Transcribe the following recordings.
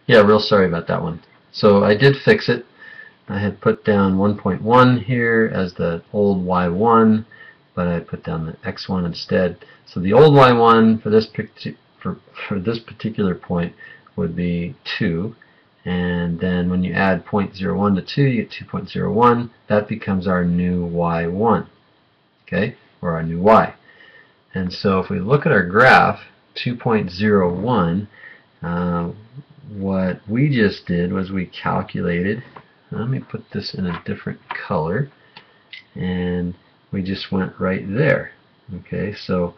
Yeah, real sorry about that one. So I did fix it. I had put down 1.1 here as the old y1, but I put down the x1 instead. So the old y1 for this particular point would be 2. And then when you add 0.01 to 2, you get 2.01. That becomes our new y1, okay, or our new y. And so if we look at our graph, 2.01, what we just did was we calculated, let me put this in a different color, and we just went right there. Okay, so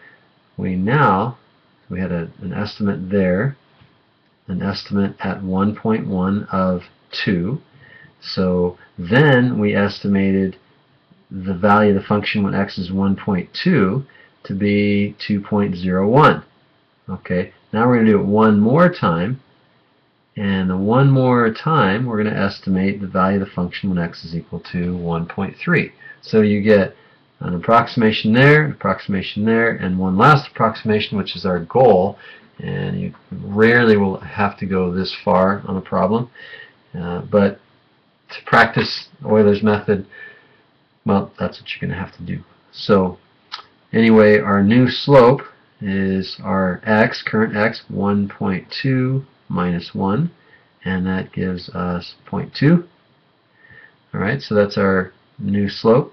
we had an estimate there, an estimate at 1.1 of 2. So then we estimated the value of the function when x is 1.2 to be 2.01. Okay, now we're going to do it one more time, and the one more time we're going to estimate the value of the function when x is equal to 1.3. So you get an approximation there, and one last approximation, which is our goal. And you rarely will have to go this far on a problem, but to practice Euler's method, well, that's what you're going to have to do. So anyway, our new slope is our x, current x, 1.2 minus 1, and that gives us 0.2. Alright, so that's our new slope,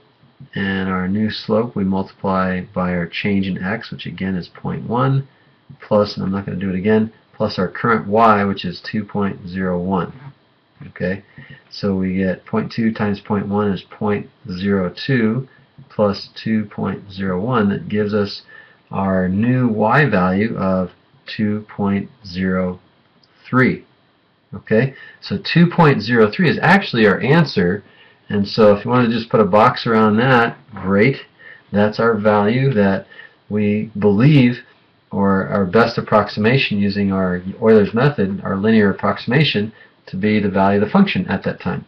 and our new slope we multiply by our change in x, which again is 0.1, plus, and I'm not going to do it again, plus our current y, which is 2.01. Okay, so we get 0.2 times 0.1 is 0.02 plus 2.01. That gives us our new y value of 2.03. Okay, so 2.03 is actually our answer, and so if you want to just put a box around that, great. That's our value that we believe, or our best approximation using our Euler's method, our linear approximation, to be the value of the function at that time.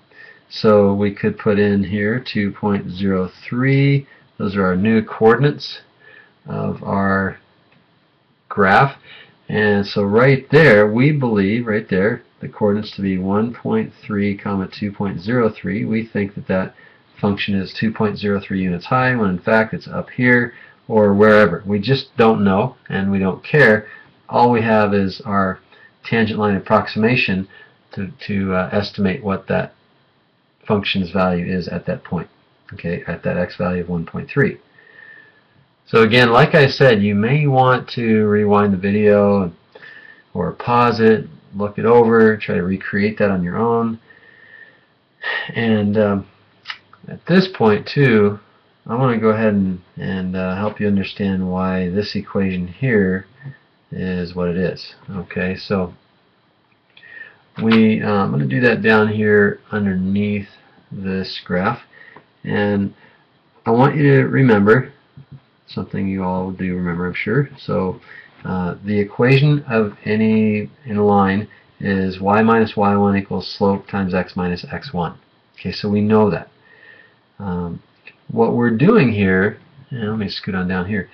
So we could put in here 2.03. Those are our new coordinates of our graph. And so right there, we believe, right there, the coordinates to be 1.3, comma 2.03. We think that that function is 2.03 units high, when in fact it's up here or wherever. We just don't know, and we don't care. All we have is our tangent line approximation to estimate what that function's value is at that point, okay, at that x value of 1.3. So again, like I said, you may want to rewind the video or pause it, look it over, try to recreate that on your own. And at this point too, I want to go ahead and help you understand why this equation here is what it is. Okay, so I'm going to do that down here underneath this graph, and I want you to remember something you all do remember, I'm sure. So the equation of any in a line is y minus y1 equals slope times x minus x1. Okay, so we know that. What we're doing here, and let me scoot on down here.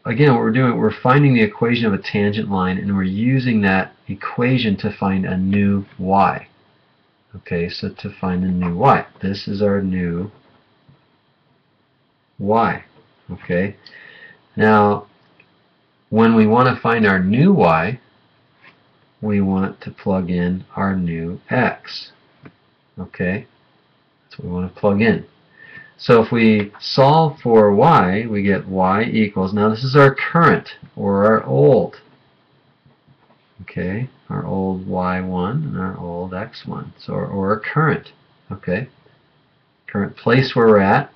Again, what we're doing, we're finding the equation of a tangent line, and we're using that equation to find a new y. Okay, so to find a new y. This is our new y. Okay, now when we want to find our new y, we want to plug in our new x. Okay, that's what we want to plug in. So if we solve for y, we get y equals, now this is our current, or our old, okay, our old y1 and our old x1, so or our current, okay, current place where we're at.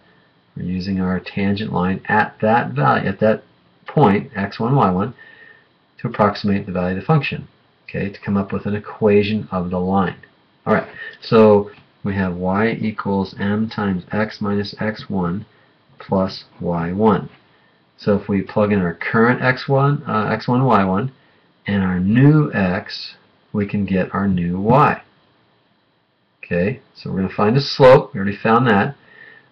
We're using our tangent line at that value, at that point, x1, y1, to approximate the value of the function, okay, to come up with an equation of the line. Alright, so we have y equals m times x minus x1 plus y1. So if we plug in our current x1, y1, and our new x, we can get our new y. Okay, so we're going to find a slope. We already found that.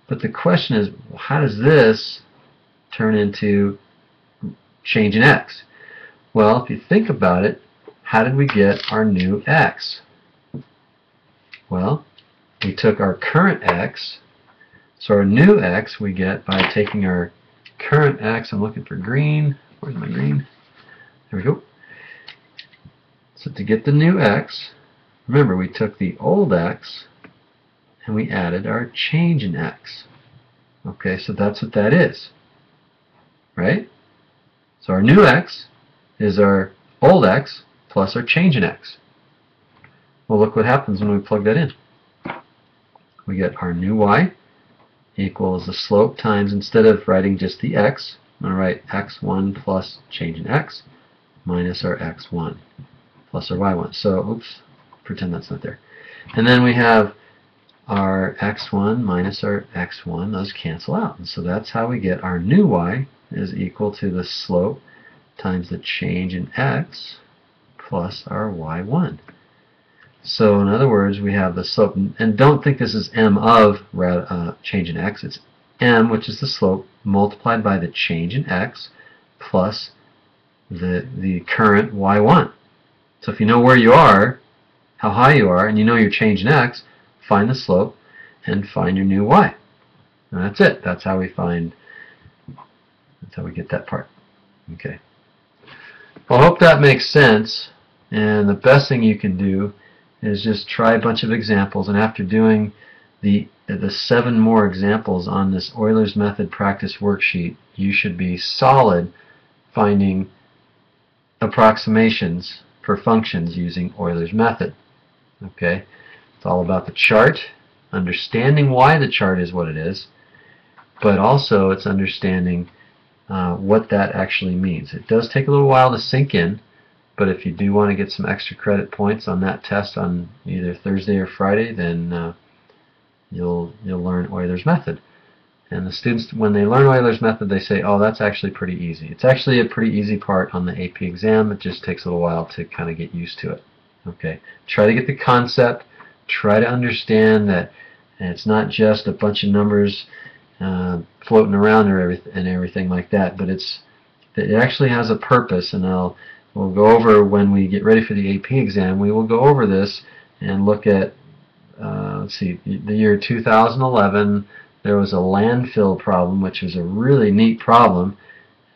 But the question is, how does this turn into change in x? Well, if you think about it, how did we get our new x? Well, we took our current x, so our new x we get by taking our current x. I'm looking for green. Where's my green? There we go. So to get the new x, remember we took the old x and we added our change in x. Okay, so that's what that is, right? So our new x is our old x plus our change in x. Well, look what happens when we plug that in. We get our new y equals the slope times, instead of writing just the x, I'm going to write x1 plus change in x minus our x1 plus our y1. So, oops, pretend that's not there. And then we have our x1 minus our x1. Those cancel out. And so that's how we get our new y is equal to the slope times the change in x plus our y1. So in other words, we have the slope, and don't think this is m of change in x. It's m, which is the slope, multiplied by the change in x plus the current y1. So if you know where you are, how high you are, and you know your change in x, find the slope and find your new y. And that's it. That's how we get that part. Okay. Well, I hope that makes sense. And the best thing you can do is just try a bunch of examples, and after doing the 7 more examples on this Euler's method practice worksheet, you should be solid finding approximations for functions using Euler's method. Okay, it's all about the chart, understanding why the chart is what it is, but also it's understanding what that actually means. It does take a little while to sink in, but if you do want to get some extra credit points on that test on either Thursday or Friday, then you'll learn Euler's method. And the students, when they learn Euler's method, they say, oh, that's actually pretty easy. It's actually a pretty easy part on the AP exam. It just takes a little while to kind of get used to it. Okay, try to get the concept. Try to understand that it's not just a bunch of numbers floating around and everything like that, but it actually has a purpose, and we'll go over when we get ready for the AP exam. We will go over this and look at, let's see, the year 2011. There was a landfill problem, which was a really neat problem.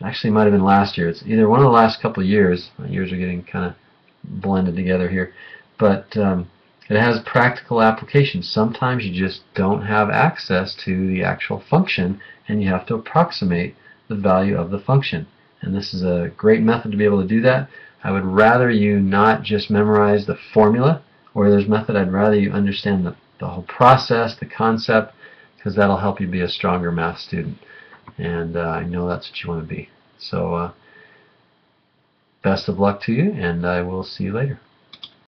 It actually might have been last year. It's either one of the last couple of years. My years are getting kind of blended together here. But it has practical applications. Sometimes you just don't have access to the actual function, and you have to approximate the value of the function. And this is a great method to be able to do that. I would rather you not just memorize the formula or Euler's method. I'd rather you understand the whole process, the concept, because that'll help you be a stronger math student. And I know that's what you want to be. So best of luck to you, and I will see you later.